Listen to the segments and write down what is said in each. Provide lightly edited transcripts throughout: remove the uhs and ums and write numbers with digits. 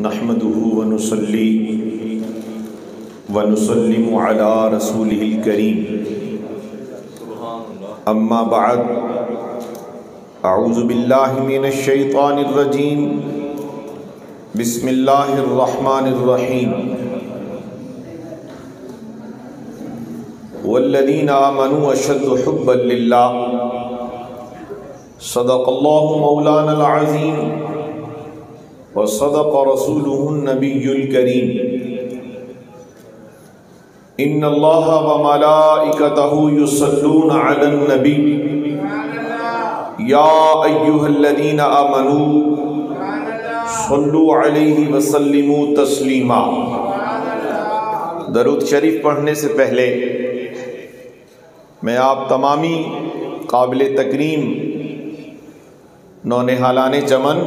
نحمده ونصلي ونسلم على رسوله الكريم اما بعد اعوذ باللہ من الشیطان الرجیم بسم اللہ الرحمن الرحیم والذین آمنوا اشد حبا للہ صدق اللہ مولانا العظیم وصدق رسوله النبی الکریم ان اللہ وملائکتہ یصلون علی النبی یا ایہا الذین آمنوا صلوا علیہ وسلموا تسلیما۔ درود شریف پڑھنے سے پہلے میں آپ تمامی قابل تکریم نونہالان چمن،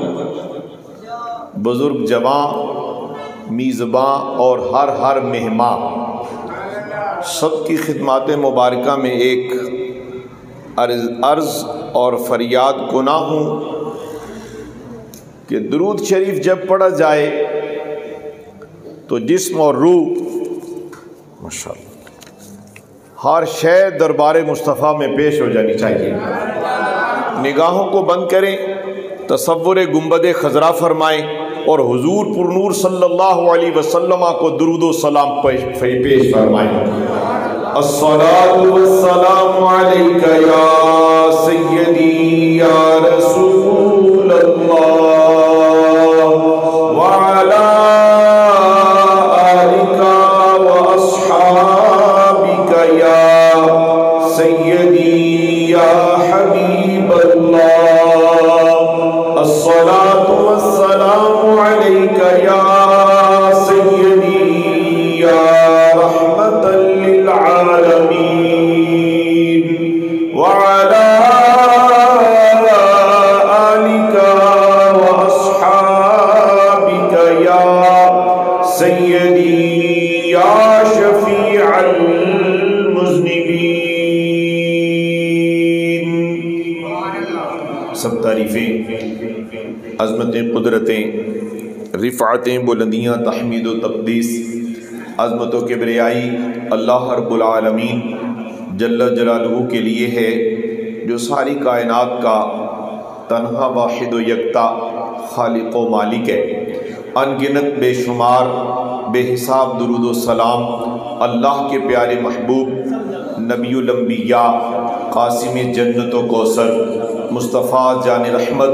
بزرگ جوان، میزباں اور ہر مہمان سب کی خدمات مبارکہ میں ایک عرض اور فریاد گناہ ہوں کہ درود شریف جب پڑھا جائے تو جسم اور روح ماشاءاللہ ہر شے دربار مصطفیٰ میں پیش ہو جانی چاہیے۔ نگاہوں کو بند کریں، تصور گنبد خضرا فرمائیں اور حضور پر نور صلی اللہ علیہ وسلم کو درود و سلام پیش فرمائیں۔ الصلاۃ والسلام علیک یا سیدی یا رسول اللہ وعلی آلک واصحابک یا سیدی یا حبیب اللہ۔ الصلاۃ والسلام علیک یا سیدی یا رحمت للعالمین وعلی آلک واصحابک یا سیدی یا شفیع المذنبین۔ سب تعریفیں، عظمتیں، قدرتیں، رفعتیں، بلندیاں، تحمید و تقدیس، عظمت و کبریائی اللہ رب العالمین جل جلالہ کے لیے ہے، جو ساری کائنات کا تنہا واحد و یکتا خالق و مالک ہے۔ ان گنت بے شمار بے حساب درود و سلام اللہ کے پیارے محبوب نبی الانبیاء، قاسم جنت و کوثر، مصطفیٰ جان رحمت،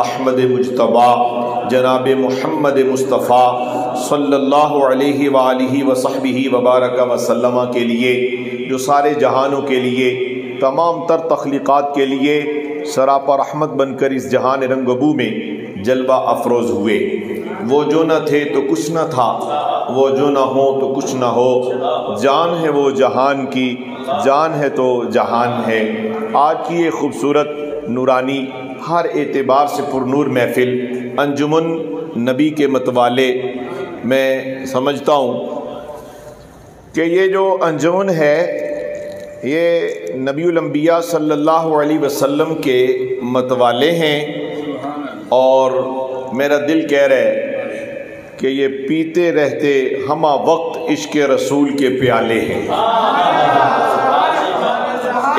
احمد مجتبیٰ، جناب محمد مصطفیٰ صلی اللہ علیہ وآلہ وصحبہ وبارک وسلم کے لیے، جو سارے جہانوں کے لیے، تمام تر تخلیقات کے لیے سراپا رحمت بن کر اس جہان رنگبو میں جلوہ افروز ہوئے۔ وہ جو نہ تھے تو کچھ نہ تھا، وہ جو نہ ہو تو کچھ نہ ہو، جان ہے وہ جہان کی، جان ہے تو جہان ہے۔ آج کی یہ خوبصورت، نورانی، ہر اعتبار سے پر نور محفل انجمن نبی کے متوالے، میں سمجھتا ہوں کہ یہ جو انجمن ہے یہ نبی الانبیاء صلی اللہ علیہ وسلم کے متوالے ہیں، اور میرا دل کہہ رہا ہے کہ یہ پیتے رہتے ہمہ وقت عشق رسول کے پیالے ہیں،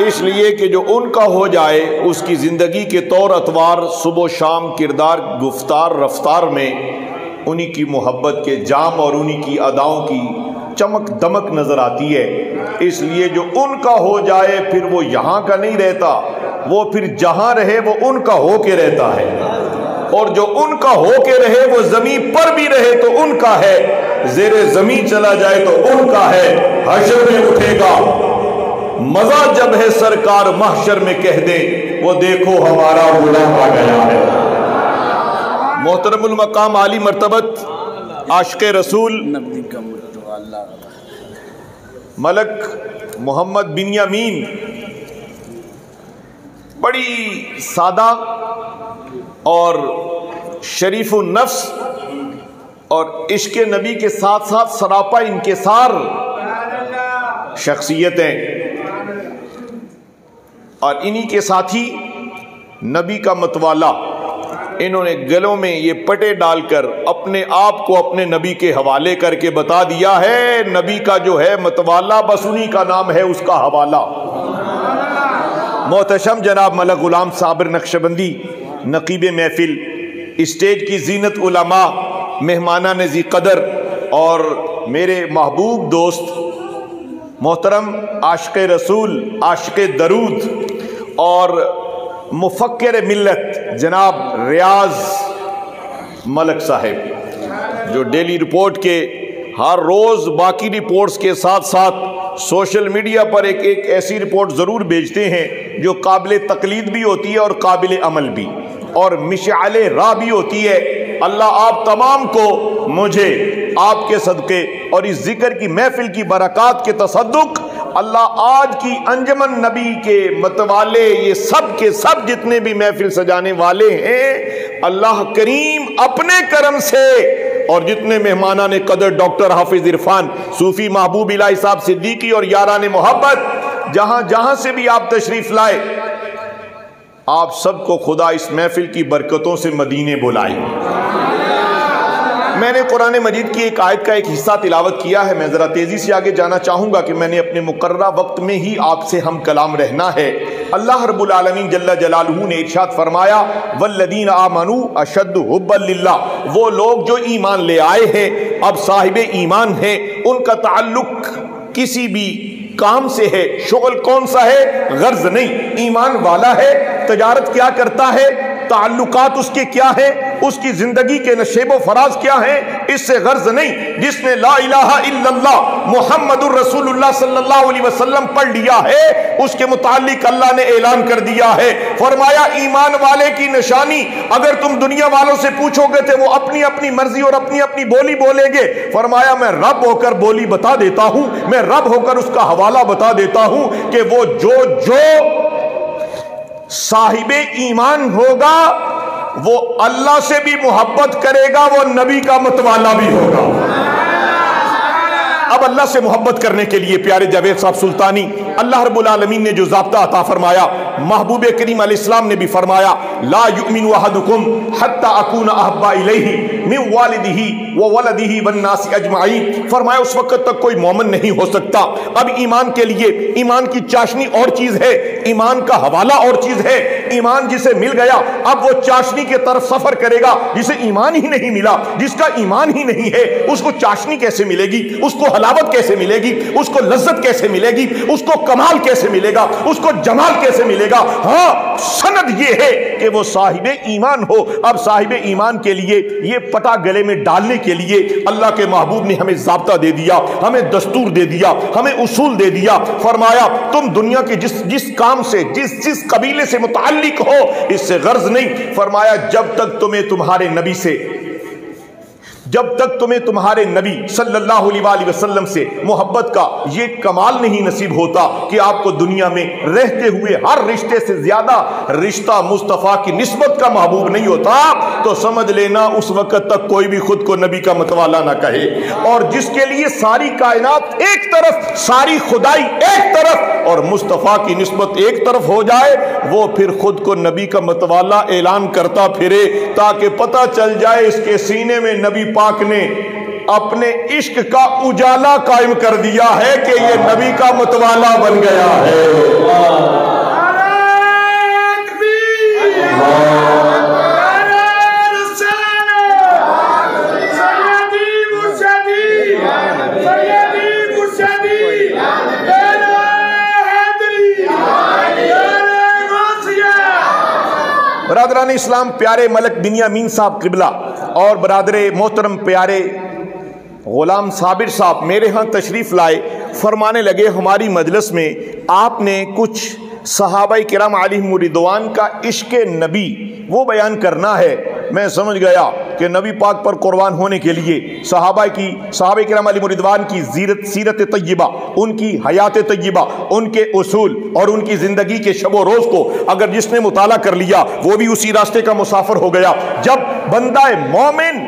اس لیے کہ جو ان کا ہو جائے اس کی زندگی کے طور اتوار، صبح و شام، کردار، گفتار، رفتار میں انہی کی محبت کے جام اور انہی کی اداؤں کی چمک دمک نظر آتی ہے۔ اس لیے جو ان کا ہو جائے پھر وہ یہاں کا نہیں رہتا، وہ پھر جہاں رہے وہ ان کا ہو کے رہتا ہے، اور جو ان کا ہو کے رہے وہ زمین پر بھی رہے تو ان کا ہے، زیر زمین چلا جائے تو ان کا ہے۔ حشر میں اٹھے گا مزہ جب ہے سرکار، محشر میں کہہ دے وہ دیکھو ہمارا غلام آ گیا ہے۔ محترم المقام عالی مرتبت عاشق رسول ملک محمد بنیامین بڑی سادہ اور شریف النفس اور عشق نبی کے ساتھ ساتھ سراپا انکسار شخصیتیں، اور انہی کے ساتھی نبی کا متوالا انہوں نے گلوں میں یہ پٹے ڈال کر اپنے آپ کو اپنے نبی کے حوالے کر کے بتا دیا ہے نبی کا جو ہے متوالا بس انہی کا نام ہے اس کا حوالہ۔ محتشم جناب ملک غلام صابر نقشبندی نقیب محفل، اسٹیج کی زینت علماء، مہمانان ذی قدر اور میرے محبوب دوست محترم عاشق رسول، عاشق درود اور مفکر ملت جناب ریاض ملک صاحب، جو ڈیلی رپورٹ کے ہر روز باقی رپورٹس کے ساتھ ساتھ سوشل میڈیا پر ایک ایسی رپورٹ ضرور بھیجتے ہیں جو قابل تقلید بھی ہوتی ہے اور قابل عمل بھی اور مشعل راہ بھی ہوتی ہے۔ اللہ آپ تمام کو مجھے آپ کے صدقے اور اس ذکر کی محفل کی برکات کے تصدق اللہ آج کی انجمن نبی کے متوالے یہ سب کے سب جتنے بھی محفل سجانے والے ہیں اللہ کریم اپنے کرم سے اور جتنے مہمانان قدر ڈاکٹر حافظ عرفان، صوفی محبوب الہی صاحب صدیقی اور یاران محبت جہاں جہاں سے بھی آپ تشریف لائے آپ سب کو خدا اس محفل کی برکتوں سے مدینے بلائے۔ میں نے قرآن مجید کی ایک آیت کا ایک حصہ تلاوت کیا ہے، میں ذرا تیزی سے آگے جانا چاہوں گا کہ میں نے اپنے مقررہ وقت میں ہی آپ سے ہم کلام رہنا ہے۔ اللہ رب العالمین جل جلالہ نے ارشاد فرمایا والذین آمنوا اشد حبا للہ، وہ لوگ جو ایمان لے آئے ہیں اب صاحب ایمان ہیں، ان کا تعلق کسی بھی کام سے ہے، شغل کون سا ہے، غرض نہیں، ایمان والا ہے، تجارت کیا کرتا ہے، تعلقات اس کے کیا ہیں، اس کی زندگی کے نشیب و فراز کیا ہیں، اس سے غرض نہیں، جس نے لا الہ الا اللہ محمد الرسول اللہ صلی اللہ علیہ وسلم پڑھ لیا ہے اس کے متعلق اللہ نے اعلان کر دیا ہے، فرمایا ایمان والے کی نشانی اگر تم دنیا والوں سے پوچھو گے تو وہ اپنی اپنی مرضی اور اپنی اپنی بولی بولیں گے، فرمایا میں رب ہو کر بولی بتا دیتا ہوں، میں رب ہو کر اس کا حوالہ بتا دیتا ہوں کہ وہ جو صاحب ایمان ہوگا وہ اللہ سے بھی محبت کرے گا، وہ نبی کا متوالا بھی ہوگا۔ اب اللہ سے محبت کرنے کے لیے پیارے جاوید صاحب سلطانی اللہ رب العالمین نے جو ضابطہ عطا فرمایا، محبوب کریم علیہ السلام نے بھی فرمایا لا یؤمن احدکم حتی اکون احب الیہ من والدہ وولدہ والناس اجمعین، فرمایا اس وقت تک کوئی مومن نہیں ہو سکتا۔ اب ایمان کے لیے ایمان کی چاشنی اور چیز ہے، ایمان کا حوالہ اور چیز ہے۔ ایمان جسے مل گیا اب وہ چاشنی کے طرف سفر کرے گا، جسے ایمان ہی نہیں ملا، جس کا ایمان ہی نہیں ہے اس کو چاشنی کیسے ملے گی، اس کو حلاوت کیسے ملے گی، اس کو لذت کیسے ملے گی، اس کو کمال کیسے ملے گا، اس کو جمال کیسے ملے گا؟ ہاں سند یہ ہے کہ وہ صاحب ایمان ہو۔ اب صاحب ایمان کے لیے یہ پٹا گلے میں ڈالنے کے لیے اللہ کے محبوب نے ہمیں ضابطہ دے دیا، ہمیں دستور دے دیا، ہمیں اصول دے دیا، فرمایا تم دنیا کے جس کام سے جس قبیلے سے متعلق ہو اس سے غرض نہیں، فرمایا جب تک تمہیں تمہارے نبی صلی اللہ علیہ وآلہ وسلم سے محبت کا یہ کمال نہیں نصیب ہوتا کہ آپ کو دنیا میں رہتے ہوئے ہر رشتے سے زیادہ رشتہ مصطفیٰ کی نسبت کا محبوب نہیں ہوتا، تو سمجھ لینا اس وقت تک کوئی بھی خود کو نبی کا متوالا نہ کہے۔ اور جس کے لیے ساری کائنات ایک طرف، ساری خدائی ایک طرف اور مصطفیٰ کی نسبت ایک طرف ہو جائے، وہ پھر خود کو نبی کا متوالا اعلان کرتا پھرے تاکہ پتہ چل جائے اس کے سینے میں نبی پاک نے اپنے عشق کا اجالا قائم کر دیا ہے کہ یہ نبی کا متوالا بن گیا ہے۔ برادران اسلام، پیارے ملک بنیامین صاحب قبلہ اور برادر محترم پیارے غلام صابر صاحب میرے ہاں تشریف لائے، فرمانے لگے ہماری مجلس میں آپ نے کچھ صحابہ کرام علیہم رضوان کا عشق نبی وہ بیان کرنا ہے۔ میں سمجھ گیا کہ نبی پاک پر قربان ہونے کے لیے صحابہ کرام علیہم رضوان کی سیرت طیبہ، ان کی حیات طیبہ، ان کے اصول اور ان کی زندگی کے شب و روز کو اگر جس نے مطالعہ کر لیا وہ بھی اسی راستے کا مسافر ہو گیا۔ جب بندہ مومن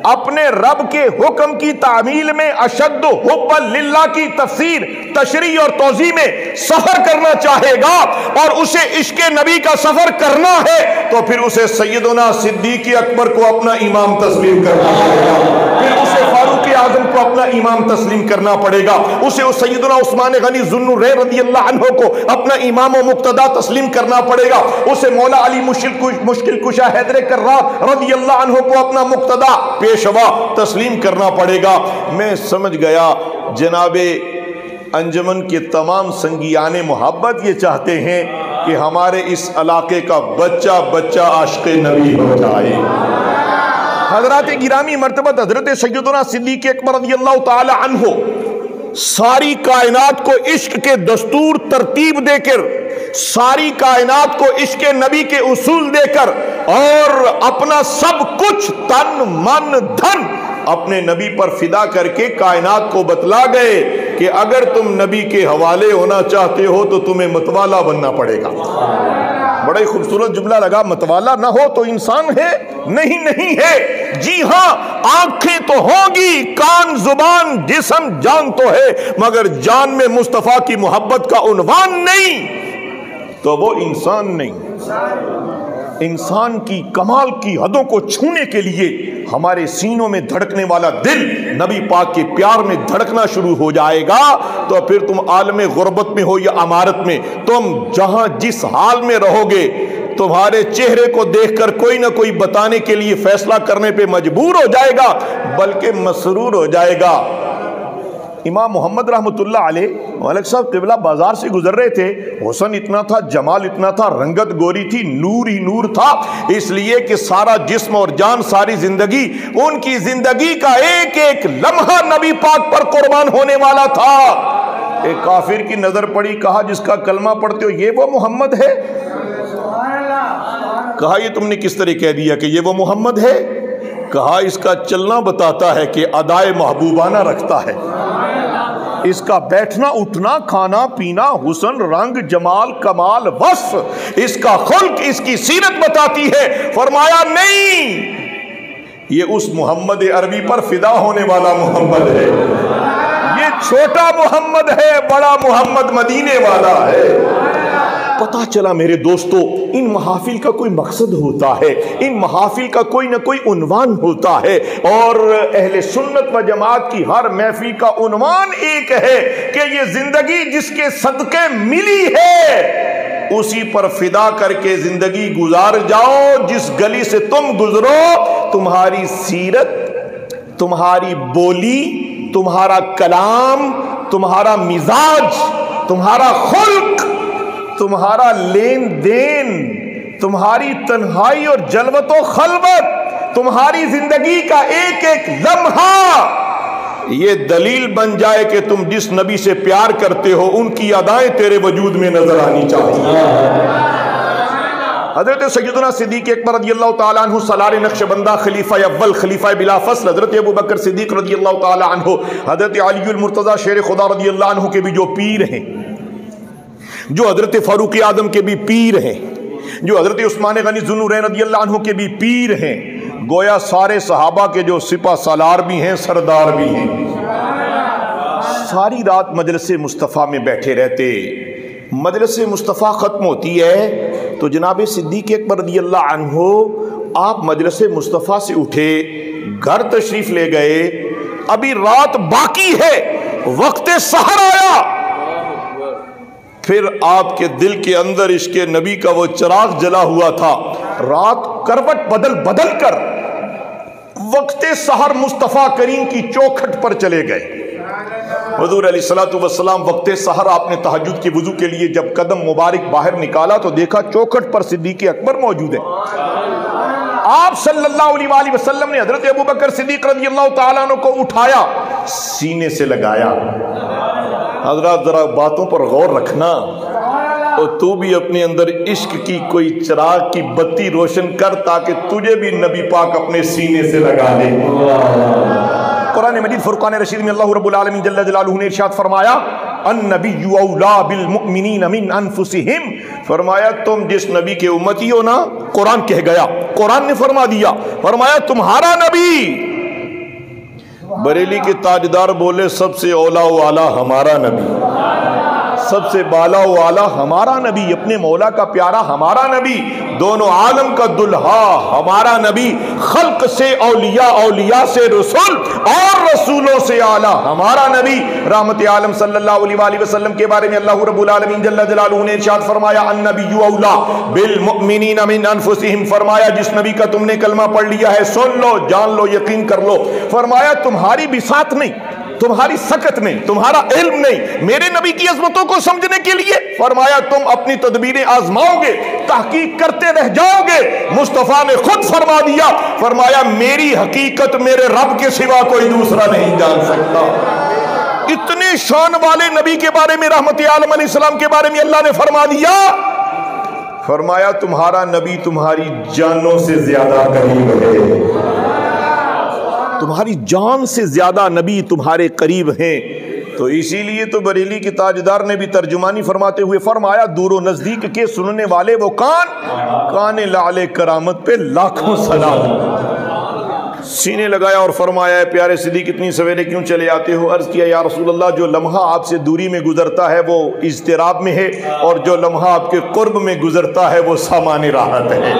اپنے رب کے حکم کی تعمیل میں اشد حب للہ کی تفسیر، تشریح اور توضیح میں سفر کرنا چاہے گا اور اسے عشق نبی کا سفر کرنا ہے تو پھر اسے سیدنا صدیق اکبر کو اپنا امام تسلیم کرنا پڑے گا، پھر اسے فاروق اعظم کو اپنا امام تسلیم کرنا پڑے گا، اسے سیدنا عثمان غنی ذو النورین رضی اللہ عنہ کو اپنا امام و مقتدا تسلیم کرنا پڑے گا، اسے مولا علی مشکل کشا حیدر کرار رضی اللہ عنہ کو اپنا مقتدا پیشوا تسلیم کرنا پڑے گا۔ میں سمجھ گیا جناب انجمن کے تمام سنگیان محبت یہ چاہتے ہیں کہ ہمارے اس علاقے کا بچہ بچہ عاشق نبی ہو جائے۔ حضرات گرامی مرتبہ حضرت سیدنا صدیق اکبر رضی اللہ تعالی عنہ ساری کائنات کو عشق کے دستور ترتیب دے کر، ساری کائنات کو عشق نبی کے اصول دے کر اور اپنا سب کچھ تن من دھن اپنے نبی پر فدا کر کے کائنات کو بتلا گئے کہ اگر تم نبی کے حوالے ہونا چاہتے ہو تو تمہیں متوالا بننا پڑے گا۔ بڑا ہی خوبصورت جملہ لگا، متوالا نہ ہو تو انسان ہے نہیں ہے، جی ہاں آنکھیں تو ہوں گی، کان زبان جسم جان تو ہے، مگر جان میں مصطفیٰ کی محبت کا عنوان نہیں تو وہ انسان نہیں۔ انسان کی کمال کی حدوں کو چھونے کے لیے ہمارے سینوں میں دھڑکنے والا دل نبی پاک کے پیار میں دھڑکنا شروع ہو جائے گا تو پھر تم عالم غربت میں ہو یا امارت میں، تم جہاں جس حال میں رہو گے تمہارے چہرے کو دیکھ کر کوئی نہ کوئی بتانے کے لیے فیصلہ کرنے پہ مجبور ہو جائے گا بلکہ مسرور ہو جائے گا۔ امام محمد رحمت اللہ علیہ ملک صاحب قبلہ بازار سے گزر رہے تھے، حسن اتنا تھا، جمال اتنا تھا، رنگت گوری تھی، نور ہی نور تھا، اس لیے کہ سارا جسم اور جان، ساری زندگی، ان کی زندگی کا ایک ایک لمحہ نبی پاک پر قربان ہونے والا تھا۔ ایک کافر کی نظر پڑی، کہا جس کا کلمہ پڑھتے ہو یہ وہ محمد ہے؟ کہا یہ تم نے کس طرح کہہ دیا کہ یہ وہ محمد ہے؟ کہا اس کا چلنا بتاتا ہے کہ ادائے محبوبانہ رکھتا ہے، اس کا بیٹھنا اٹھنا کھانا پینا حسن رنگ جمال کمال وصف اس کا خلق اس کی سیرت بتاتی ہے۔ فرمایا نہیں، یہ اس محمد عربی پر فدا ہونے والا محمد ہے، یہ چھوٹا محمد ہے، بڑا محمد مدینے والا ہے۔ پتہ چلا میرے دوستو ان محافل کا کوئی مقصد ہوتا ہے، ان محافل کا کوئی نہ کوئی عنوان ہوتا ہے، اور اہل سنت و جماعت کی ہر محفل کا عنوان ایک ہے کہ یہ زندگی جس کے صدقے ملی ہے اسی پر فدا کر کے زندگی گزار جاؤ۔ جس گلی سے تم گزرو تمہاری سیرت، تمہاری بولی، تمہارا کلام، تمہارا مزاج، تمہارا خلق، تمہارا لین دین، تمہاری تنہائی اور جلوت و خلوت، تمہاری زندگی کا ایک ایک لمحہ یہ دلیل بن جائے کہ تم جس نبی سے پیار کرتے ہو ان کی ادائیں تیرے وجود میں نظر آنی چاہیے۔ حضرت سیدنا صدیق اکبر رضی اللہ تعالیٰ عنہ سالار نقش بندہ، خلیفہ اول، خلیفہ بلا فصل، حضرت ابو بکر صدیق رضی اللہ تعالیٰ عنہ، حضرت علی المرتضی شیر خدا رضی اللہ عنہ کے بھی جو پیر ہیں، جو حضرت فاروق اعظم کے بھی پیر ہیں، جو حضرت عثمان غنی ذو النورین رضی اللہ عنہ کے بھی پیر ہیں، گویا سارے صحابہ کے جو سپہ سالار بھی ہیں، سردار بھی ہیں، ساری رات مجلس مصطفیٰ میں بیٹھے رہتے۔ مجلس مصطفیٰ ختم ہوتی ہے تو جناب صدیق اکبر رضی اللہ عنہ آپ مجلس مصطفیٰ سے اٹھے، گھر تشریف لے گئے، ابھی رات باقی ہے، وقت سحر آیا، پھر آپ کے دل کے اندر عشق نبی کا وہ چراغ جلا ہوا تھا، رات کروٹ بدل کر وقت سحر مصطفیٰ کریم کی چوکھٹ پر چلے گئے۔ حضور علیہ الصلوۃ والسلام وقت سحر آپ نے تہجد کی وضو کے لیے جب قدم مبارک باہر نکالا تو دیکھا چوکھٹ پر صدیق اکبر موجود ہے۔ آپ صلی اللہ علیہ وآلہ وسلم نے حضرت ابو بکر صدیق رضی اللہ تعالیٰ عنہ کو اٹھایا، سینے سے لگایا۔ حضرات ذرا باتوں پر غور رکھنا، اور تو بھی اپنے اندر عشق کی کوئی چراغ کی بتی روشن کر تاکہ تجھے بھی نبی پاک اپنے سینے سے لگا دے۔ قرآن مجید فرقان رشید میں اللہ رب العالمین جل جلالہ نے ارشاد فرمایا، النبی اولا بالمؤمنین من انفسہم، فرمایا تم جس نبی کے امتی ہو نا، قرآن کہہ گیا، قرآن نے فرما دیا، فرمایا تمہارا نبی بریلی کے تاجدار بولے سب سے اولا و اعلیٰ ہمارا نبی، سب سے بالا و اعلیٰ ہمارا نبی، اپنے مولا کا پیارا ہمارا نبی، دونوں عالم کا دلہا ہمارا نبی، خلق سے اولیاء، اولیاء سے رسول اور رسولوں سے اعلیٰ ہمارا نبی، رحمت عالم صلی اللہ علیہ وآلہ وسلم کے بارے میں اللہ رب العالمین جل جلالہ نے ارشاد فرمایا النبی اولا بالمؤمنین من انفسہم، فرمایا جس نبی کا تم نے کلمہ پڑھ لیا ہے سن لو، جان لو، یقین کر لو، فرمایا تمہاری بساط نہیں، تمہاری سکت نہیں، تمہارا علم نہیں میرے نبی کی عظمتوں کو سمجھنے کے لیے، فرمایا تم اپنی تدبیریں آزماؤ گے، تحقیق کرتے رہ جاؤ گے، مصطفیٰ نے خود فرما دیا، فرمایا میری حقیقت میرے رب کے سوا کوئی دوسرا نہیں جان سکتا۔ اتنے شان والے نبی کے بارے میں رحمت عالم علیہ السلام کے بارے میں اللہ نے فرما دیا، فرمایا تمہارا نبی تمہاری جانوں سے زیادہ قریب ہے، تمہاری جان سے زیادہ نبی تمہارے قریب ہیں۔ تو اسی لیے تو بریلی کے تاجدار نے بھی ترجمانی فرماتے ہوئے فرمایا دور و نزدیک کے سننے والے وہ کان لعل کرامت پہ لاکھوں سلام، سینے لگایا اور فرمایا اے پیارے صدیق اتنی سویرے کیوں چلے آتے ہو؟ عرض کیا یا رسول اللہ جو لمحہ آپ سے دوری میں گزرتا ہے وہ اضطراب میں ہے، اور جو لمحہ آپ کے قرب میں گزرتا ہے وہ سامان راحت ہے۔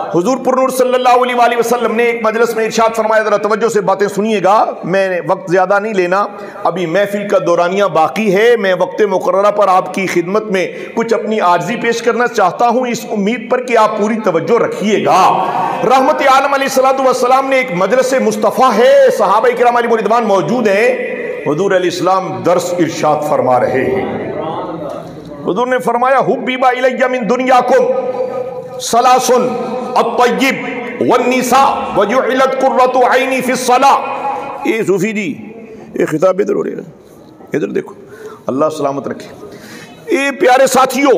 حضور پر نور صلی اللہ علیہ وآلہ وسلم نے ایک مجلس میں ارشاد فرمایا، ذرا توجہ سے باتیں سنیے گا، میں وقت زیادہ نہیں لینا، ابھی محفل کا دورانیہ باقی ہے، میں وقت مقررہ پر آپ کی خدمت میں کچھ اپنی عارضی پیش کرنا چاہتا ہوں، اس امید پر کہ آپ پوری توجہ رکھیے گا۔ رحمت عالم علیہ السلام نے ایک مجلس مصطفیٰ ہے، صحابہ کرام علیہم رضوان موجود ہیں، حضور علیہ السلام درس ارشاد فرما رہے ہیں۔ حضور نے فرمایا حبیب الی من دنیاکم ثلاث الطیب والنساء وجعلت قرۃ عینی فی الصلاۃ۔ اے صوفی جی یہ خطاب ادھر ہو رہا ہے، ادھر دیکھو، اللہ سلامت رکھے۔ اے پیارے ساتھیوں،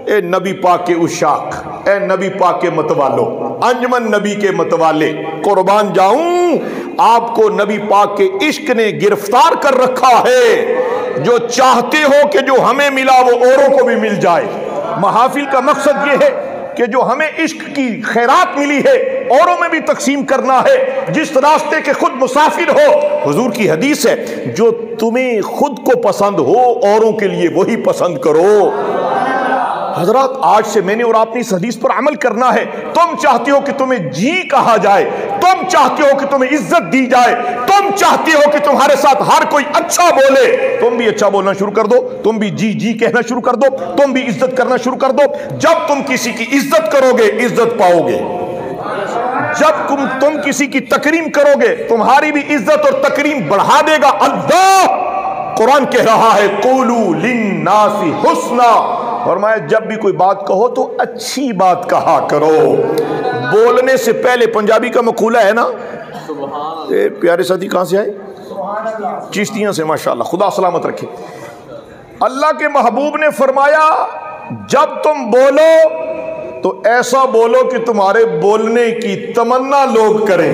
اے نبی پاک کے عشاق، اے نبی پاک کے متوالو، انجمن نبی کے متوالے، قربان جاؤں آپ کو نبی پاک کے عشق نے گرفتار کر رکھا ہے، جو چاہتے ہو کہ جو ہمیں ملا وہ اوروں کو بھی مل جائے۔ محافل کا مقصد یہ ہے کہ جو ہمیں عشق کی خیرات ملی ہے اوروں میں بھی تقسیم کرنا ہے، جس راستے کے خود مسافر ہو۔ حضور کی حدیث ہے جو تمہیں خود کو پسند ہو اوروں کے لیے وہی پسند کرو۔ حضرات آج سے میں نے اور آپ نے اس حدیث پر عمل کرنا ہے۔ تم چاہتے ہو کہ تمہیں جی کہا جائے، تم چاہتے ہو کہ تمہیں عزت دی جائے، تم چاہتے ہو کہ تمہارے ساتھ ہر کوئی اچھا بولے، تم بھی اچھا بولنا شروع کر دو، تم بھی جی جی کہنا شروع کر دو، تم بھی عزت کرنا شروع کر دو۔ جب تم کسی کی عزت کرو گے عزت پاؤ گے، جب تم کسی کی تکریم کرو گے تمہاری بھی عزت اور تکریم بڑھا دے گا۔ اللہ قرآن کہہ رہا ہے قولوا للناس حسنا، فرمایا جب بھی کوئی بات کہو تو اچھی بات کہا کرو۔ بولنے سے پہلے، پنجابی کا مقولہ ہے نا، اے پیارے ساتھی کہاں سے آئے؟ چشتیاں سے، ماشاءاللہ، خدا سلامت رکھے۔ اللہ کے محبوب نے فرمایا جب تم بولو تو ایسا بولو کہ تمہارے بولنے کی تمنا لوگ کریں۔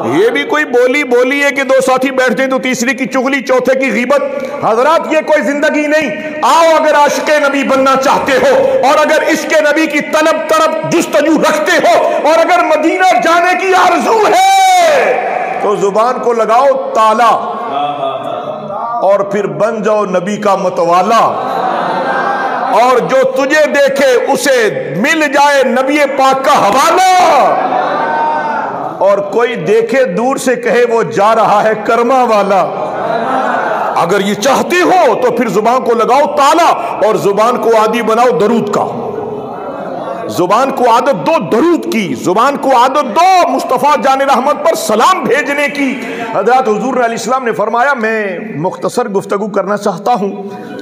یہ بھی کوئی بولی ہے کہ دو ساتھی بیٹھتے ہیں تو تیسری کی چغلی، چوتھے کی غیبت۔ حضرات یہ کوئی زندگی نہیں۔ آؤ اگر عاشق نبی بننا چاہتے ہو اور اگر عشق نبی کی طلب جستجو رکھتے ہو اور اگر مدینہ جانے کی آرزو ہے تو زبان کو لگاؤ تالا اور پھر بن جاؤ نبی کا متوالا، اور جو تجھے دیکھے اسے مل جائے نبی پاک کا حوالہ، اور کوئی دیکھے دور سے کہے وہ جا رہا ہے کرما والا۔ اگر یہ چاہتے ہو تو پھر زبان کو لگاؤ تالا اور زبان کو عادی بناؤ درود کا، زبان کو عادت دو درود کی، زبان کو عادت دو مصطفیٰ جان رحمت پر سلام بھیجنے کی۔ حضرت حضور علیہ السلام نے فرمایا میں مختصر گفتگو کرنا چاہتا ہوں،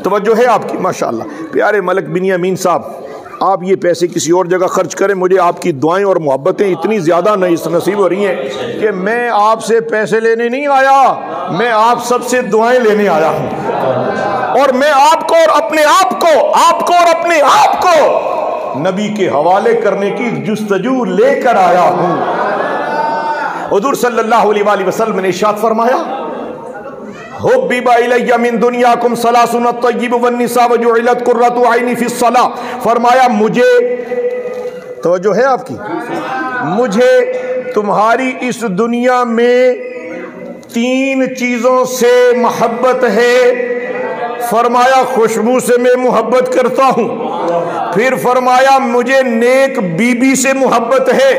توجہ ہے آپ کی؟ ماشاءاللہ پیارے ملک بن یمین صاحب، آپ یہ پیسے کسی اور جگہ خرچ کریں، مجھے آپ کی دعائیں اور محبتیں اتنی زیادہ نصیب ہو رہی ہیں کہ میں آپ سے پیسے لینے نہیں آیا، میں آپ سب سے دعائیں لینے آیا ہوں، اور میں آپ کو اور اپنے آپ کو، آپ کو اور اپنے آپ کو نبی کے حوالے کرنے کی جستجو لے کر آیا ہوں۔ حضور صلی اللہ علیہ وآلہ وسلم نے ارشاد فرمایا حبیب الی من دنیاکم ثلاث الطیب والنساء وجعلت قرۃ عینی فی الصلاۃ، فرمایا مجھے، توجہ ہے آپ کی، مجھے تمہاری اس دنیا میں 3 چیزوں سے محبت ہے. فرمایا خوشبو سے میں محبت کرتا ہوں. پھر فرمایا مجھے نیک بیوی سے محبت ہے.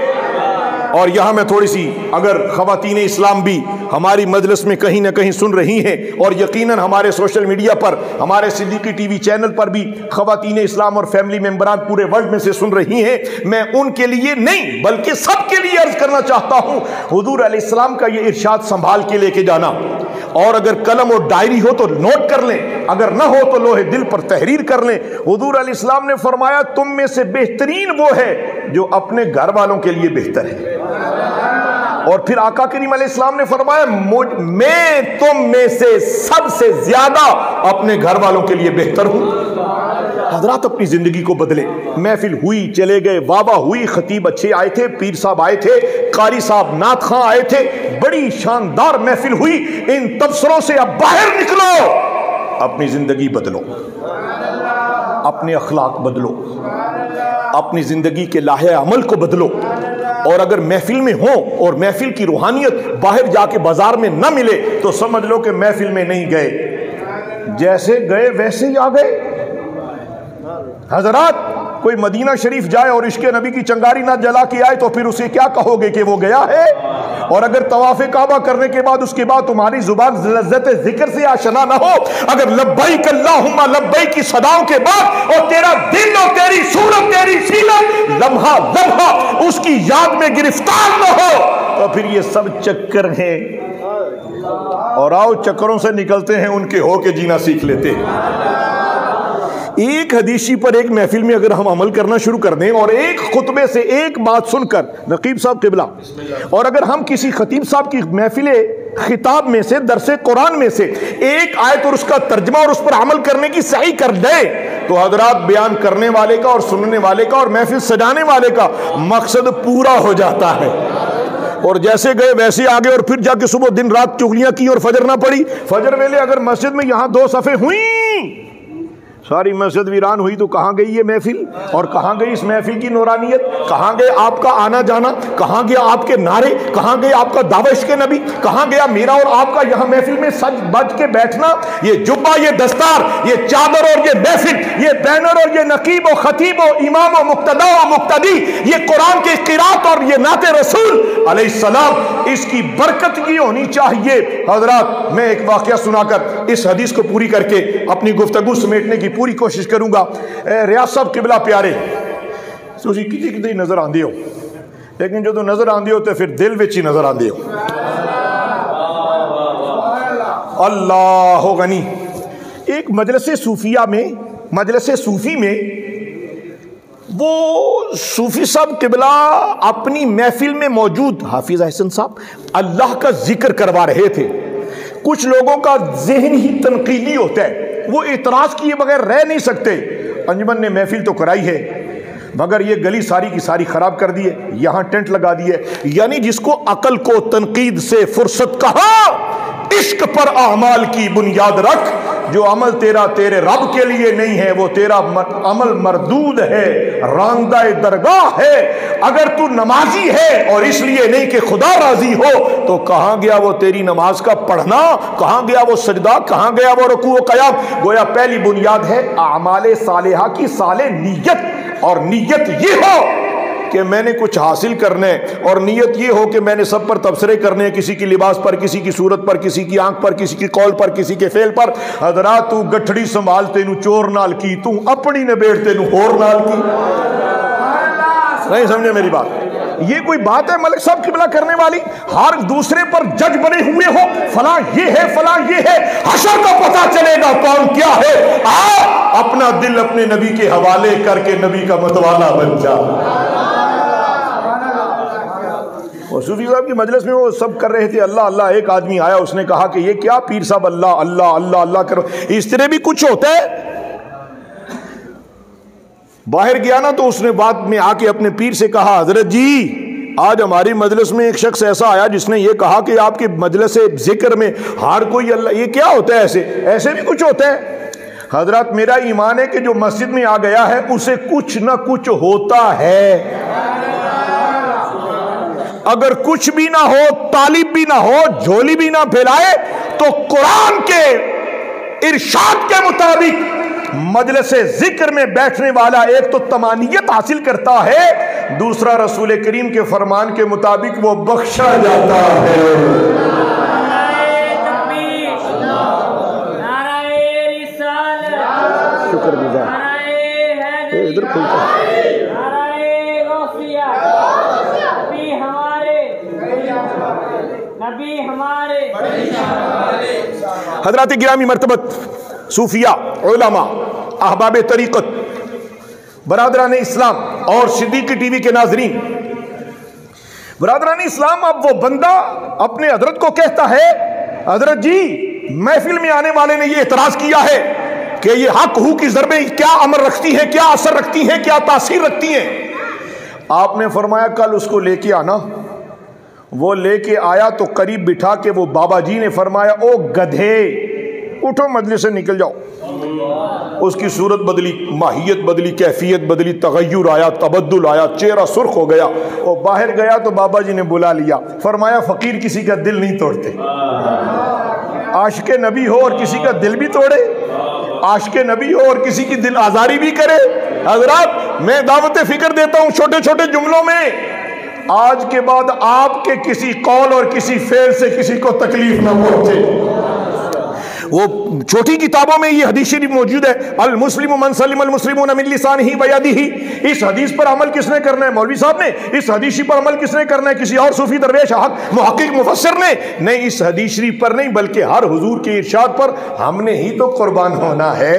اور یہاں میں تھوڑی سی، اگر خواتین اسلام بھی ہماری مجلس میں کہیں نہ کہیں سن رہی ہیں، اور یقیناً ہمارے سوشل میڈیا پر، ہمارے صدیقی ٹی وی چینل پر بھی خواتین اسلام اور فیملی ممبران پورے ورلڈ میں سے سن رہی ہیں، میں ان کے لیے نہیں بلکہ سب کے لیے عرض کرنا چاہتا ہوں، حضور علیہ السلام کا یہ ارشاد سنبھال کے لے کے جانا. اور اگر قلم اور ڈائری ہو تو نوٹ کر لیں، اگر نہ ہو تو لوہے دل پر تحریر کر لیں. حضور علیہ السلام نے فرمایا تم میں سے بہترین وہ ہے جو اپنے گھر والوں کے لیے بہتر ہے. اور پھر آقا کریم علیہ السلام نے فرمایا میں تم میں سے سب سے زیادہ اپنے گھر والوں کے لیے بہتر ہوں. حضرات اپنی زندگی کو بدلے. محفل ہوئی، چلے گئے، واہ واہ ہوئی، خطیب اچھے آئے تھے، پیر صاحب آئے تھے، قاری صاحب، نعت خواں آئے تھے، بڑی شاندار محفل ہوئی. ان تبصروں سے اب باہر نکلو، اپنی زندگی بدلو، اپنے اخلاق بدلو، اپنی زندگی کے لاہے عمل کو بدلو. اور اگر محفل میں ہو اور محفل کی روحانیت باہر جا کے بازار میں نہ ملے تو سمجھ لو کہ محفل میں نہیں گئے، جیسے گئے ویسے ہی آ گئے. حضرات کوئی مدینہ شریف جائے اور عشق نبی کی چنگاری نہ جلا کے آئے تو پھر اسے کیا کہو گے کہ وہ گیا ہے؟ اور اگر طواف کعبہ کرنے کے بعد اس کے بعد تمہاری زبان لذت ذکر سے آشنا نہ ہو، اگر لبیک اللہم لبیک کی صداؤں کے بعد اور تیرا دل اور تیری صورت، تیری سیرت لمحہ لمحہ اس کی یاد میں گرفتار نہ ہو تو پھر یہ سب چکر ہیں. اور آؤ چکروں سے نکلتے ہیں، ان کے ہو کے جینا سیکھ لیتے ہیں. ایک حدیثی پر ایک محفل میں اگر ہم عمل کرنا شروع کر دیں اور ایک خطبے سے ایک بات سن کر، نقیب صاحب قبلہ، اور اگر ہم کسی خطیب صاحب کی محفل خطاب میں سے، درس قرآن میں سے ایک آیت اور اس کا ترجمہ اور اس پر عمل کرنے کی سعی کر دیں تو حضرات بیان کرنے والے کا اور سننے والے کا اور محفل سجانے والے کا مقصد پورا ہو جاتا ہے. اور جیسے گئے ویسے آگے، اور پھر جا کے صبح دن رات چغلیاں کی اور فجر نہ پڑی. فجر ویلے اگر مسجد میں یہاں 2 صفیں ہوئیں، ساری مسجد ویران ہوئی تو کہاں گئی یہ محفل؟ اور کہاں گئی اس محفل کی نورانیت؟ کہاں گئے آپ کا آنا جانا؟ کہاں گیا آپ کے نعرے؟ کہاں گیا آپ کا دعوی عشق نبی؟ کہاں گیا میرا اور آپ کا یہاں محفل میں سج بج کے بیٹھنا؟ یہ جبہ، یہ دستار، یہ چادر اور یہ محفل، یہ بینر اور یہ نقیب و خطیب و امام و مقتدا و مقتدی، یہ قرآن کے قرات اور یہ نعت رسول علیہ السلام، اس کی برکت یہ ہونی چاہیے. حضرات میں ایک واقعہ سنا کر اس حدیث کو پوری کر کے اپنی گفتگو سمیٹنے کی پوری کوشش کروں گا. ریاض صاحب قبلہ پیارے تسی کتنی نظر آندے ہو، لیکن جو تو نظر آندے ہو تو پھر دل وچ ہی نظر آندے ہو. اللہ غنی. ایک مجلس صوفی میں وہ صوفی صاحب قبلہ اپنی محفل میں موجود حافظ احسن صاحب اللہ کا ذکر کروا رہے تھے. کچھ لوگوں کا ذہن ہی تنقیدی ہوتا ہے، وہ اعتراض کیے بغیر رہ نہیں سکتے. انجمن نے محفل تو کرائی ہے مگر یہ گلی ساری کی ساری خراب کر دی ہے، یہاں ٹینٹ لگا دی ہے. یعنی جس کو عقل کو تنقید سے فرصت کہا، عشق پر اعمال کی بنیاد رکھ. جو عمل تیرا تیرے رب کے لیے نہیں ہے وہ تیرا عمل مردود ہے، راندہ درگاہ ہے. اگر تو نمازی ہے اور اس لیے نہیں کہ خدا راضی ہو تو کہاں گیا وہ تیری نماز کا پڑھنا؟ کہاں گیا وہ سجدہ؟ کہاں گیا وہ رکوع و قیام؟ گویا پہلی بنیاد ہے اعمال صالحہ کی صالح نیت. اور نیت یہ ہو کہ میں نے کچھ حاصل کرنا ہے، اور نیت یہ ہو کہ میں نے سب پر تبصرے کرنے ہیں، کسی کی لباس پر، کسی کی صورت پر، کسی کی آنکھ پر، کسی کی قول پر، کسی کے فعل پر. حضرات تو گٹھڑی سنبھالتے نو چور نال کی، تو اپنی نے بیٹھتے نو ہور نال کی. نہیں سمجھے میری بات؟ یہ کوئی بات ہے ملک صاحب قبلہ کرنے والی؟ ہر دوسرے پر جج بنے ہوئے ہو، فلاں یہ ہے، فلاں یہ ہے. حشر کا پتہ چلے گا کون کیا ہے. اپنا دل اپنے نبی کے حوالے کر کے نبی کا متوالا بن جا. اور صوفی صاحب کی مجلس میں وہ سب کر رہے تھے اللہ اللہ. ایک آدمی آیا، اس نے کہا کہ یہ کیا پیر صاحب اللہ اللہ اللہ اللہ کرو، اس طرح بھی کچھ ہوتا ہے؟ باہر گیا نا تو اس نے بعد میں آ کے اپنے پیر سے کہا حضرت جی آج ہماری مجلس میں ایک شخص ایسا آیا جس نے یہ کہا کہ آپ کی مجلس ذکر میں ہر کوئی اللہ، یہ کیا ہوتا ہے؟ ایسے بھی کچھ ہوتا ہے؟ حضرات میرا ایمان ہے کہ جو مسجد میں آ گیا ہے اسے کچھ نہ کچھ ہوتا ہے. اگر کچھ بھی نہ ہو، طالب بھی نہ ہو، جھولی بھی نہ پھیلائے، تو قرآن کے ارشاد کے مطابق مجلس ذکر میں بیٹھنے والا ایک تو طمانینت حاصل کرتا ہے، دوسرا رسول کریم کے فرمان کے مطابق وہ بخشا جاتا ہے۔ شکر گزار ادھر کھلتا حضرات گرامی مرتبت، صوفیاء، علماء، احباب طریقت، برادران اسلام اور صدیقی ٹی وی کے ناظرین، برادران اسلام، اب وہ بندہ اپنے حضرت کو کہتا ہے حضرت جی محفل میں آنے والے نے یہ اعتراض کیا ہے کہ یہ حق ہو کی ضربیں کیا عمل رکھتی ہیں، کیا اثر رکھتی ہیں، کیا تاثیر رکھتی ہیں؟ آپ نے فرمایا کل اس کو لے کے آنا۔ وہ لے کے آیا تو قریب بٹھا کے وہ بابا جی نے فرمایا او گدھے اٹھو مجلس سے نکل جاؤ۔ اس کی صورت بدلی، ماہیت بدلی، کیفیت بدلی، تغیر آیا، تبدل آیا، چہرہ سرخ ہو گیا۔ وہ باہر گیا تو بابا جی نے بلا لیا، فرمایا فقیر کسی کا دل نہیں توڑتے، عاشق نبی ہو اور کسی کا دل بھی توڑے، عاشق نبی ہو اور کسی کی دل آزاری بھی کرے۔ حضرات میں دعوت فکر دیتا ہوں چھوٹے چھوٹے جملوں میں، آج کے بعد آپ کے کسی قول اور کسی فعل سے کسی کو تکلیف نہ پہنچے۔ وہ چھوٹی کتابوں میں یہ حدیث شریف موجود ہے، المسلم من سلم المسلمون من لسانہ و یدہ۔ اس حدیث پر عمل کس نے کرنا ہے؟ مولوی صاحب نے۔ اس حدیث شریف پر عمل کس نے کرنا ہے؟ کسی اور صوفی درویش محقق مفسر نے؟ نہیں، اس حدیث شریف پر نہیں، بلکہ ہر حضور کے ارشاد پر ہم نے ہی تو قربان ہونا ہے،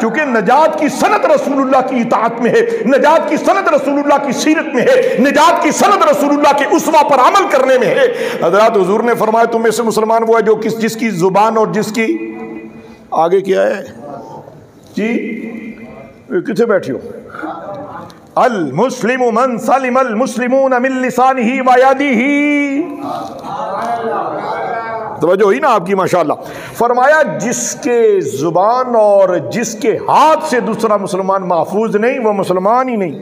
کیونکہ نجات کی سند رسول اللہ کی اطاعت میں ہے، نجات کی سند رسول اللہ کی سیرت میں ہے، نجات کی سند رسول اللہ کے اسوہ پر عمل کرنے میں ہے۔ حضرات حضور نے فرمایا تم میں سے مسلمان وہ ہے جو جس کی زبان اور جس کی آگے کیا ہے جی کتنے بیٹھی ہو، المسلم من سلم المسلمون من لسانہ و یدہ۔ توجہ ہوئی نا آپ کی ماشاءاللہ۔ فرمایا جس کے زبان اور جس کے ہاتھ سے دوسرا مسلمان محفوظ نہیں وہ مسلمان ہی نہیں۔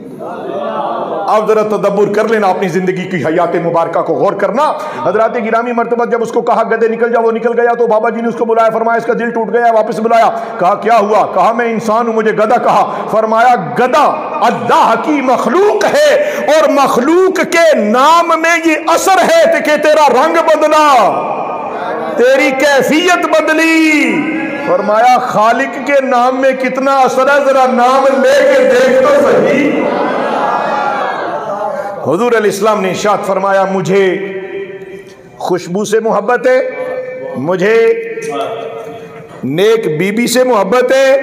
آپ ذرا تدبر کر لینا اپنی زندگی کی حیات مبارکہ کو غور کرنا۔ حضرات گرامی مرتبہ جب اس کو کہا گدھے نکل جا، وہ نکل گیا تو بابا جی نے اس کو بلایا، فرمایا اس کا دل ٹوٹ گیا، واپس بلایا، کہا کیا ہوا؟ کہا میں انسان ہوں، مجھے گدھا کہا۔ فرمایا گدھا اللہ کی مخلوق ہے اور مخلوق کے نام میں یہ اثر ہے کہ تیرا رنگ بدلا، تیری کیفیت بدلی۔ فرمایا خالق کے نام میں کتنا اثر ہے، ذرا نام لے کے دیکھ تو صحیح۔ حضور علیہ السلام نے ارشاد فرمایا مجھے خوشبو سے محبت ہے، مجھے نیک بیوی سے محبت ہے،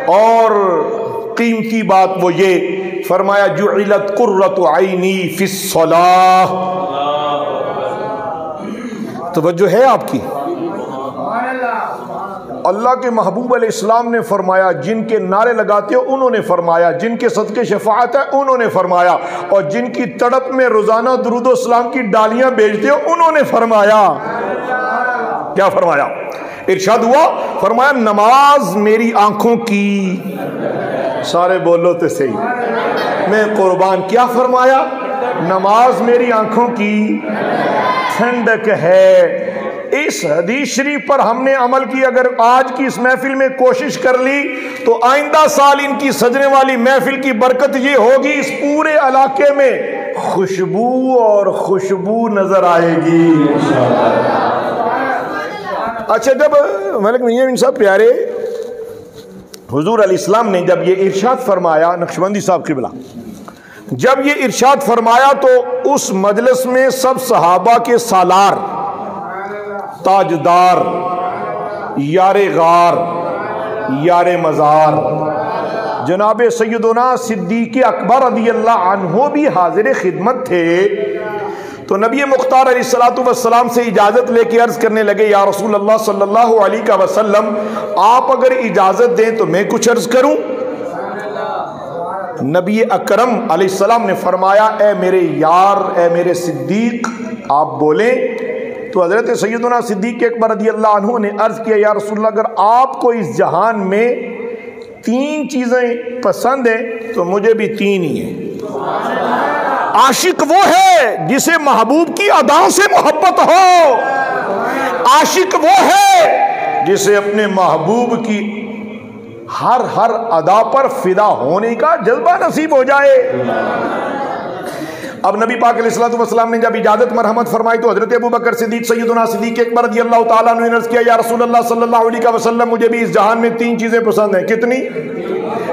اور قیمتی بات وہ یہ فرمایا جعلت قرۃ عینی فی الصلاۃ۔ توجہ ہے آپ کی؟ اللہ کے محبوب علیہ السلام نے فرمایا جن کے نعرے لگاتے ہو انہوں نے فرمایا، جن کے صدقے شفاعت ہے انہوں نے فرمایا، اور جن کی تڑپ میں روزانہ درود و سلام کی ڈالیاں بیچتے ہو انہوں نے فرمایا۔ کیا فرمایا؟ ارشاد ہوا، فرمایا نماز میری آنکھوں کی، سارے بولو تو صحیح، میں قربان۔ کیا فرمایا؟ نماز میری آنکھوں کی ٹھنڈک ہے۔ اس حدیث شریف پر ہم نے عمل کی، اگر آج کی اس محفل میں کوشش کر لی تو آئندہ سال ان کی سجنے والی محفل کی برکت یہ ہوگی اس پورے علاقے میں خوشبو اور خوشبو نظر آئے گی۔ اچھا، جب ملک میاں صاحب پیارے حضور علیہ السلام نے جب یہ ارشاد فرمایا، نقشبندی صاحب قبلہ جب یہ ارشاد فرمایا تو اس مجلس میں سب صحابہ کے سالار، تاجدار، یار غار، یار مزار جناب سیدنا صدیق اکبر رضی اللہ عنہ بھی حاضر خدمت تھے۔ تو نبی مختار علیہ الصلوۃ والسلام سے اجازت لے کے عرض کرنے لگے یا رسول اللہ صلی اللہ علیہ وسلم آپ اگر اجازت دیں تو میں کچھ عرض کروں؟ نبی اکرم علیہ السلام نے فرمایا اے میرے یار، اے میرے صدیق، آپ بولیں۔ تو حضرت سیدنا صدیق اکبر رضی اللہ عنہ نے عرض کیا یا رسول اللہ اگر آپ کو اس جہان میں 3 چیزیں پسند ہیں تو مجھے بھی 3 ہی ہیں۔ عاشق وہ ہے جسے محبوب کی اداؤں سے محبت ہو، عاشق وہ ہے جسے اپنے محبوب کی ہر ادا پر فدا ہونے کا جذبہ نصیب ہو جائے۔ اب نبی پاک علیہ الصلوۃ والسلام نے جب اجازت مرحمت فرمائی تو حضرت ابو بکر صدیق سیدنا صدیق اکبر رضی اللہ تعالیٰ عنہ نے عرض کیا، یا رسول اللہ صلی اللہ علیہ وسلم مجھے بھی اس جہان میں 3 چیزیں پسند ہیں۔ کتنی؟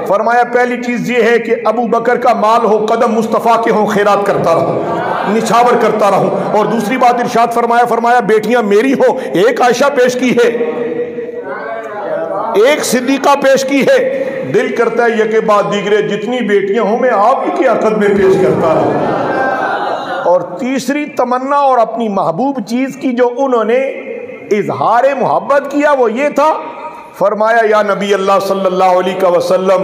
فرمایا پہلی چیز یہ ہے کہ ابو بکر کا مال ہو، قدم مصطفیٰ کے ہوں، خیرات کرتا رہوں، نچھاور کرتا رہوں۔ اور دوسری بات ارشاد فرمایا بیٹیاں میری ہو، ایک عائشہ پیش کی ہے، ایک صدیقہ پیش کی ہے، دل کرتا ہے یہ کہ بعد دیگرے جتنی بیٹیاں ہوں میں آپ ہی کی عقد میں پیش کرتا رہوں۔ اور تیسری تمنا اور اپنی محبوب چیز کی جو انہوں نے اظہار محبت کیا وہ یہ تھا، فرمایا یا نبی اللہ صلی اللہ علیہ وسلم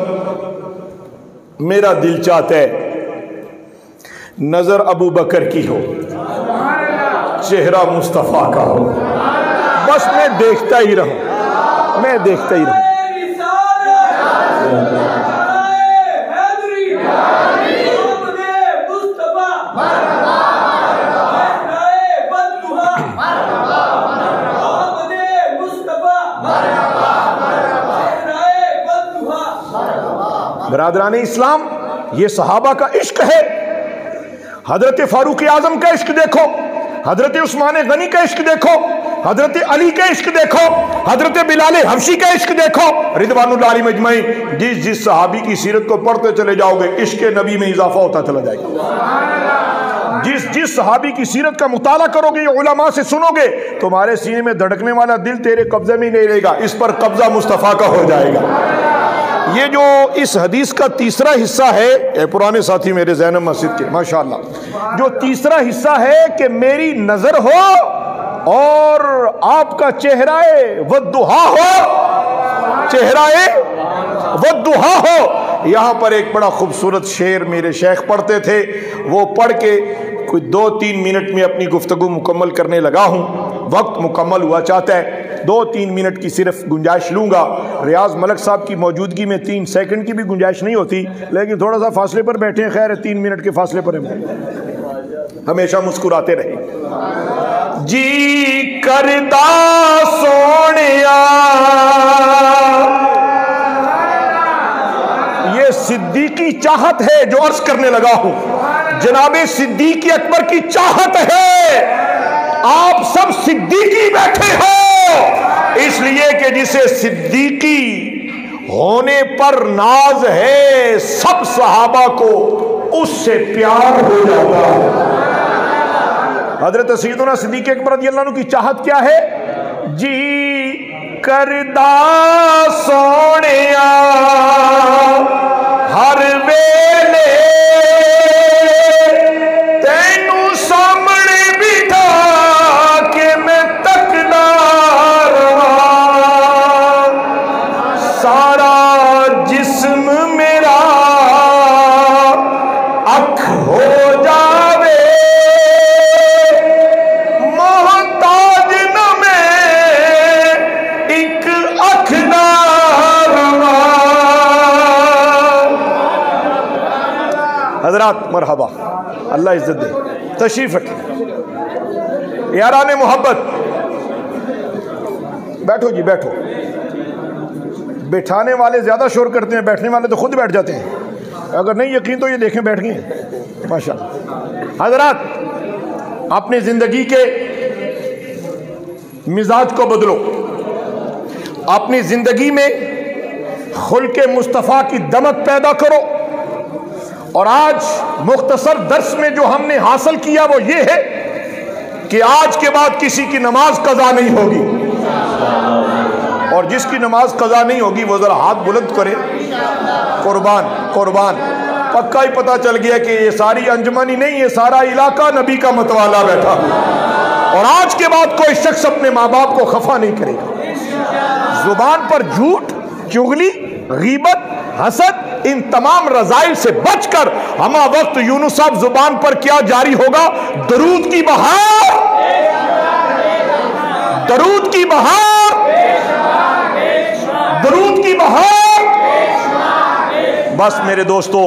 میرا دل چاہتا ہے نظر ابو بکر کی ہو، چہرہ مصطفیٰ کا ہو، بس میں دیکھتا ہی رہوں، میں دیکھتا ہی رہوں۔ برادران اسلام، یہ صحابہ کا عشق ہے۔ حضرت فاروق اعظم کا عشق دیکھو، حضرت عثمان غنی کا عشق دیکھو، حضرت علی کا عشق دیکھو، حضرت بلال حبشی کا عشق دیکھو، رضوان اللہ علیہم اجمعین۔ جس صحابی کی سیرت کو پڑھتے چلے جاؤ گے عشق نبی میں اضافہ ہوتا چلا جائے گا۔ جس صحابی کی سیرت کا مطالعہ کرو گے، یہ علماء سے سنو گے، تمہارے سینے میں دھڑکنے والا دل تیرے قبضے میں نہیں رہے گا، اس پر قبضہ مصطفیٰ کا ہو جائے گا۔ یہ جو اس حدیث کا تیسرا حصہ ہے، اے پرانے ساتھی میرے زینب مسجد کے ماشاءاللہ، جو تیسرا حصہ ہے کہ میری نظر ہو اور آپ کا چہرہ والضحا ہو، چہرہ والضحا ہو۔ یہاں پر ایک بڑا خوبصورت شعر میرے شیخ پڑھتے تھے، وہ پڑھ کے کوئی 2-3 منٹ میں اپنی گفتگو مکمل کرنے لگا ہوں، وقت مکمل ہوا چاہتا ہے، 2-3 منٹ کی صرف گنجائش لوں گا۔ ریاض ملک صاحب کی موجودگی میں 3 سیکنڈ کی بھی گنجائش نہیں ہوتی، لیکن تھوڑا سا فاصلے پر بیٹھے ہیں، خیر ہے 3 منٹ کے فاصلے پر ہمیشہ مسکراتے رہے۔ جی کردا سونیا، یہ صدیقی چاہت ہے جو عرض کرنے لگا ہوں، جناب صدیق اکبر کی چاہت ہے۔ آپ سب صدیقی بیٹھے ہو اس لیے کہ جسے صدیقی ہونے پر ناز ہے، سب صحابہ کو اس سے پیار ہو جاتا ہے۔ حضرت سیدنا صدیق اکبر رضی اللہ عنہ کی چاہت کیا ہے؟ جی کردا سونیا ہر ویلے تینوں سامنے بٹھا کے میں تکدا رہا، سارا جسم میرا اکھ ہو جاوے، محتاج نہ میں ایک اکھ دا رہا۔ حضرات مرحبا، اللہ عزت دے، تشریف رکھیں۔ یاران محبت، بیٹھو جی بیٹھو۔ بٹھانے والے زیادہ شور کرتے ہیں، بیٹھنے والے تو خود بیٹھ جاتے ہیں۔ اگر نہیں یقین تو یہ دیکھیں بیٹھ گئے ہیں ماشاءاللہ۔ حضرات اپنی زندگی کے مزاج کو بدلو، اپنی زندگی میں خلق مصطفیٰ کی دمک پیدا کرو۔ اور آج مختصر درس میں جو ہم نے حاصل کیا وہ یہ ہے کہ آج کے بعد کسی کی نماز قضا نہیں ہوگی، اور جس کی نماز قضا نہیں ہوگی وہ ذرا ہاتھ بلند کرے۔ قربان قربان، پکا ہی پتہ چل گیا کہ یہ ساری انجمن ہی نہیں، یہ سارا علاقہ نبی کا متوالا بیٹھا، اور آج کے بعد کوئی شخص اپنے ماں باپ کو خفا نہیں کرے گا۔ زبان پر جھوٹ، چغلی، غیبت، حسد، ان تمام رذائل سے بچ کر ہمہ وقت یونس صاحب زبان پر کیا جاری ہوگا؟ درود کی بہار، درود کی بہار، درود کی بہار۔ بس میرے دوستو،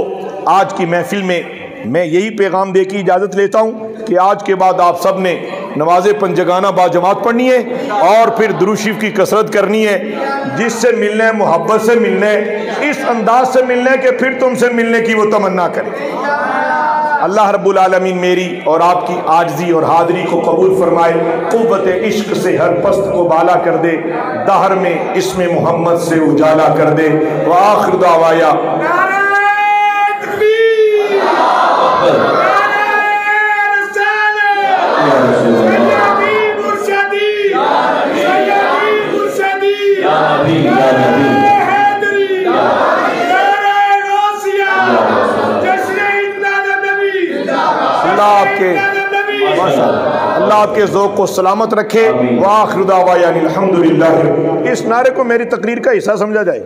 آج کی محفل میں میں یہی پیغام دے کی اجازت لیتا ہوں کہ آج کے بعد آپ سب نے نماز پنجگانہ باجماعت پڑھنی ہے اور پھر درود شریف کی کثرت کرنی ہے. جس سے ملنا ہے محبت سے ملنا ہے, اس انداز سے ملنا ہے کہ پھر تم سے ملنے کی وہ تمنا کرے. اللہ رب العالمین میری اور آپ کی عاجزی اور حاضری کو قبول فرمائے, قوت عشق سے ہر پست کو بالا کر دے, دہر میں اسم محمد سے اجالا کر دے. وآخر دعوایا اللہ آپ کے ذوق کو سلامت رکھے. وآخر دعوانا الحمدللہ. اس نعرے کو میری تقریر کا حصہ سمجھا جائے.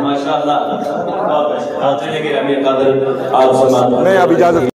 ماشاءاللہ. میں اب اجازت